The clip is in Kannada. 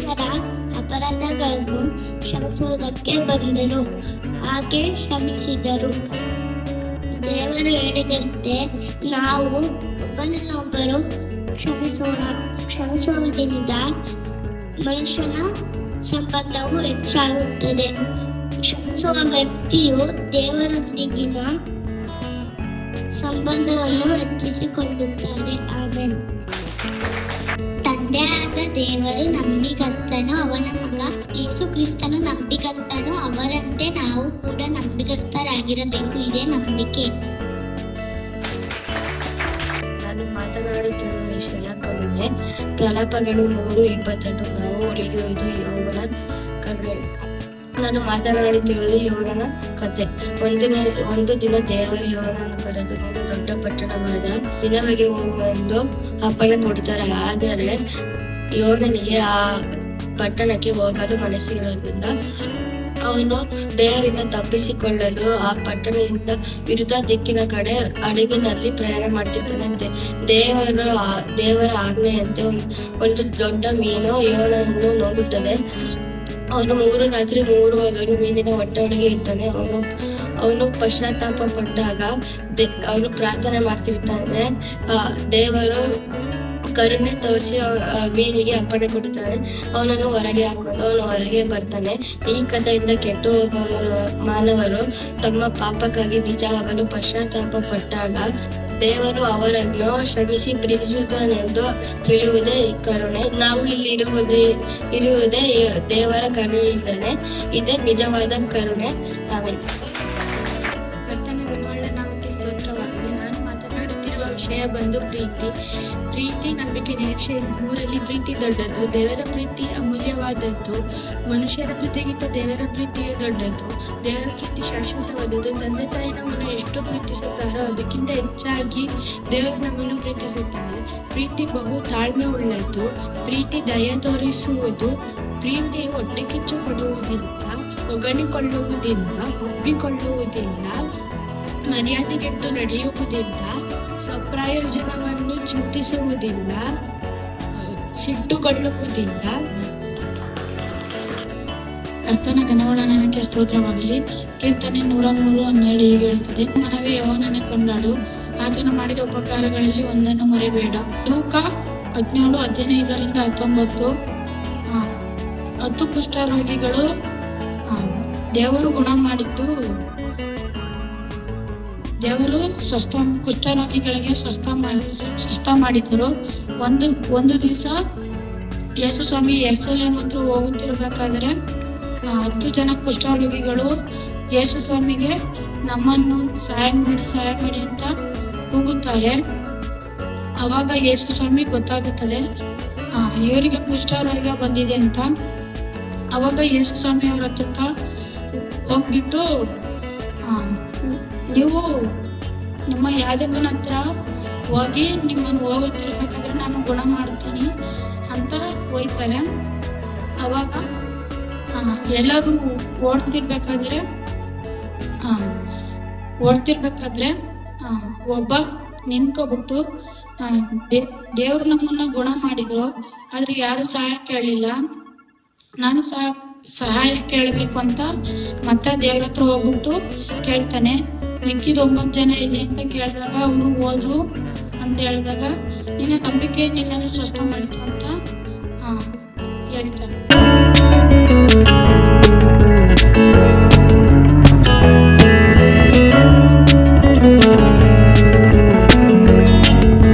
ಮನುಷ್ಯರ ಅಪರಾಧಗಳನ್ನು ಕ್ಷಮಿಸುವುದಕ್ಕೆ ಬಂದರು, ಹಾಗೆ ಶ್ರಮಿಸಿದರು. ದೇವರು ಹೇಳಿದಂತೆ ನಾವು ಒಬ್ಬರನ್ನೊಬ್ಬರು ಕ್ಷಮಿಸುವುದರಿಂದ ಮನುಷ್ಯನ ಸಂಬಂಧವು ಹೆಚ್ಚಾಗುತ್ತದೆ. ಕ್ಷಮಿಸುವ ವ್ಯಕ್ತಿಯು ದೇವರೊಂದಿಗಿನ ಸಂಬಂಧವನ್ನು ಹೆಚ್ಚಿಸಿಕೊಳ್ಳುತ್ತಾರೆ. ಆಮೆನ್. ತಂದೆಯಾದ ದೇವರು ನಂಬಿಗಸ್ತನು, ಅವನ ಮಗ ಯೇಸು ಕ್ರಿಸ್ತನು ನಂಬಿಗಸ್ತನು, ಅವರಂತೆ ನಾವು ಕೂಡ ನಂಬಿಗಸ್ತರಾಗಿರಬೇಕು. ಇದೇ ನಂಬಿಕೆ. ನಾನು ಮಾತನಾಡುತ್ತಿರುವ ವಿಷಯ ಕರುಣೆ. ಪ್ರಲಾಪಗಳು 3:28. ನಾವು ಉಳಿದಿರುವುದು ಯೆಹೋವನ ಕರುಣೆ. ನಾನು ಮಾತನಾಡುತ್ತಿರುವುದು ಯೋನನ ಕಥೆ. ಒಂದು ದಿನ ದೇವರು ಯೋನನನ್ನು ಕರೆದು, ನೀನು ದೊಡ್ಡ ಪಟ್ಟಣವಾದ ನಿನವೆಗೆ ಹೋಗುವೆಂದು ಅಪ್ಪಣೆ ಕೊಡ್ತಾರೆ. ಆದರೆ ಯೋನನಿಗೆ ಆ ಪಟ್ಟಣಕ್ಕೆ ಹೋಗಲು ಮನಸ್ಸಿರಲಿಲ್ಲ. ಅವನು ದೇವರಿಂದ ತಪ್ಪಿಸಿಕೊಳ್ಳಲು ಆ ಪಟ್ಟಣದಿಂದ ವಿರುದ್ಧ ದಿಕ್ಕಿನ ಕಡೆ ಹಡಗಿನಲ್ಲಿ ಪ್ರಯಾಣ ಮಾಡ್ತಿದ್ದಾನಂತೆ. ದೇವರ ಆಜ್ಞೆಯಂತೆ ಒಂದು ದೊಡ್ಡ ಮೀನು ಯೋನನನ್ನು ನುಂಗುತ್ತದೆ. ಅವನು 3 ರಾತ್ರಿ 3 ಹಗಲು ಮೀನಿನ ಹೊಟ್ಟೆಯೊಳಗೆ ಇರ್ತಾನೆ. ಅವನು ಪಶ್ಚಾತ್ತಾಪ ಪಟ್ಟಾಗ ಅವನು ಪ್ರಾರ್ಥನೆ ಮಾಡ್ತಿರ್ತಾನೆ. ದೇವರು ಕರುಣೆ ತೋರಿಸಿ ಮೀನಿಗೆ ಅಪ್ಪಣೆ ಕೊಡುತ್ತಾನೆ. ಅವನನ್ನು ಹೊರಗೆ ಹಾಕೊಂಡು ಅವನು ಹೊರಗೆ ಬರ್ತಾನೆ. ಈ ಕಥೆಯಿಂದ ಕೆಟ್ಟು ಹೋಗುವ ಮಾನವರು ತಮ್ಮ ಪಾಪಕ್ಕಾಗಿ ನಿಜವಾಗಲು ಪಶ್ಚಾತ್ತಾಪ ಪಟ್ಟಾಗ ದೇವರು ಅವರನ್ನು ಶ್ರಮಿಸಿ ಪ್ರೀತಿಸುತ್ತಾನೆಂದು ತಿಳಿಯುವುದೇ ಕರುಣೆ. ನಾವು ಇಲ್ಲಿ ಇರುವುದೇ ದೇವರ ಕರುಣೆಯಿಂದಲೇ. ಇದೇ ನಿಜವಾದ ಕರುಣೆ. ಆಮೆನ್. ಕರ್ತನ ಗುಣವುಳ್ಳ ನಾಮಕ್ಕೆ ಸ್ತೋತ್ರವಾಗಲಿ. ನಾನು ಮಾತನಾಡುತ್ತಿರುವ ವಿಷಯ ಬಂದು ಪ್ರೀತಿ, ನಂಬಿಕೆ, ನಿರೀಕ್ಷೆ. ಮೂರಲ್ಲಿ ಪ್ರೀತಿ ದೊಡ್ಡದು. ದೇವರ ಪ್ರೀತಿ ಅಮೂಲ್ಯವಾದದ್ದು. ಮನುಷ್ಯರ ಪ್ರೀತಿಗಿಂತ ದೇವರ ಪ್ರೀತಿಯೇ ದೊಡ್ಡದು. ದೇವರ ಪ್ರೀತಿ ಶಾಶ್ವತವಾದದ್ದು. ತಂದೆ ತಾಯಿ ನಮ್ಮನ್ನು ಎಷ್ಟು ಪ್ರೀತಿಸುತ್ತಾರೋ ಅದಕ್ಕಿಂತ ಹೆಚ್ಚಾಗಿ ದೇವರು ನಮ್ಮನ್ನು ಪ್ರೀತಿಸುತ್ತಾರೆ. ಪ್ರೀತಿ ಬಹು ತಾಳ್ಮೆ ಉಳ್ಳದ್ದು. ಪ್ರೀತಿ ದಯ ತೋರಿಸುವುದು. ಪ್ರೀತಿ ಹೊಟ್ಟೆ ಕಿಚ್ಚು ಕೊಡುವುದಿಲ್ಲ, ಹೊಗಳಿಕೊಳ್ಳುವುದಿಲ್ಲ, ಒಪ್ಪಿಕೊಳ್ಳುವುದಿಲ್ಲ, ಮರ್ಯಾದೆಗೆಟ್ಟು ನಡೆಯುವುದಿಲ್ಲ, ಸ್ವಪ್ರಯೋಜನವನ್ನು ಚಿಂತಿಸುವುದಿಲ್ಲ, ಸಿಟ್ಟುಕೊಳ್ಳುವುದಿಲ್ಲ. ಕರ್ತನ ಘನವುಳ್ಳ ನಾಮಕ್ಕೆ ಸ್ತೋತ್ರವಾಗಲಿ. ಕೀರ್ತನೆ 103:12 ಹೀಗೆ ಹೇಳುತ್ತದೆ, ಮನವೇ ಯೆಹೋವನನ್ನೇ ಕೊಂಡಾಡು, ಆತನು ಮಾಡಿದ ಉಪಕಾರಗಳಲ್ಲಿ ಒಂದನ್ನು ಮರೆಯಬೇಡ. ಲೂಕ 17:15-19. 10 ಕುಷ್ಠರೋಗಿಗಳು ದೇವರು ಗುಣ ಮಾಡಿದ್ದು. ದೇವರು ಕುಷ್ಠರೋಗಿಗಳಿಗೆ ಸ್ವಸ್ಥ ಮಾಡಿದರು. ಒಂದು ದಿವಸ ಯೇಸು ಸ್ವಾಮಿ ಯೆರೂಸಲೇಮ್ ಹತ್ರ ಹೋಗುತ್ತಿರಬೇಕಾದ್ರೆ 10 ಜನ ಕುಷ್ಠರೋಗಿಗಳು ಯೇಸು ಸ್ವಾಮಿಗೆ ನಮ್ಮನ್ನು ಸಹಾಯ ಮಾಡಿ ಅಂತ ಕೂಗುತ್ತಾರೆ. ಅವಾಗ ಯೇಸು ಸ್ವಾಮಿ ಗೊತ್ತಾಗುತ್ತದೆ ಇವರಿಗೆ ಕುಷ್ಠರೋಗ ಬಂದಿದೆ ಅಂತ. ಅವಾಗ ಯೇಸು ಸ್ವಾಮಿ ಅವ್ರ ಹತ್ರಕ್ಕ ಹೋಗ್ಬಿಟ್ಟು ನೀವು ನಿಮ್ಮ ಯಾಜಕನ ಹತ್ರ ಹೋಗಿ ನಿಮ್ಮನ್ನು ಹೋಗುತ್ತಿರ್ಬೇಕಾದ್ರೆ ನಾನು ಗುಣ ಮಾಡ್ತೀನಿ ಅಂತ ಹೋಯ್ತಾರೆ. ಅವಾಗ ಎಲ್ಲರೂ ಓಡ್ತಿರ್ಬೇಕಾದ್ರೆ ಒಬ್ಬ ನಿಂತ್ಕೊಬಿಟ್ಟು ದೇವ್ರು ನಮ್ಮನ್ನ ಗುಣ ಮಾಡಿದ್ರು, ಆದ್ರೆ ಯಾರು ಸಹಾಯ ಕೇಳಲಿಲ್ಲ, ನಾನು ಸಹಾಯ ಕೇಳಬೇಕು ಅಂತ ಮತ್ತೆ ದೇವ್ರ ಹತ್ರ ಹೋಗ್ಬಿಟ್ಟು ಕೇಳ್ತಾನೆ. ಮಿಕ್ಕಿದ 9 ಜನ ಎಲ್ಲಿ ಅಂತ ಕೇಳಿದಾಗ ಅವರು ಹೋದ್ರು ಅಂತ ಹೇಳಿದಾಗ ನಿನ್ನ ನಂಬಿಕೆ ನಿನ್ನನ್ನು ಸ್ವಸ್ಥ ಮಾಡಿತು ಅಂತ ಹೇಳ್ತಾನೆ.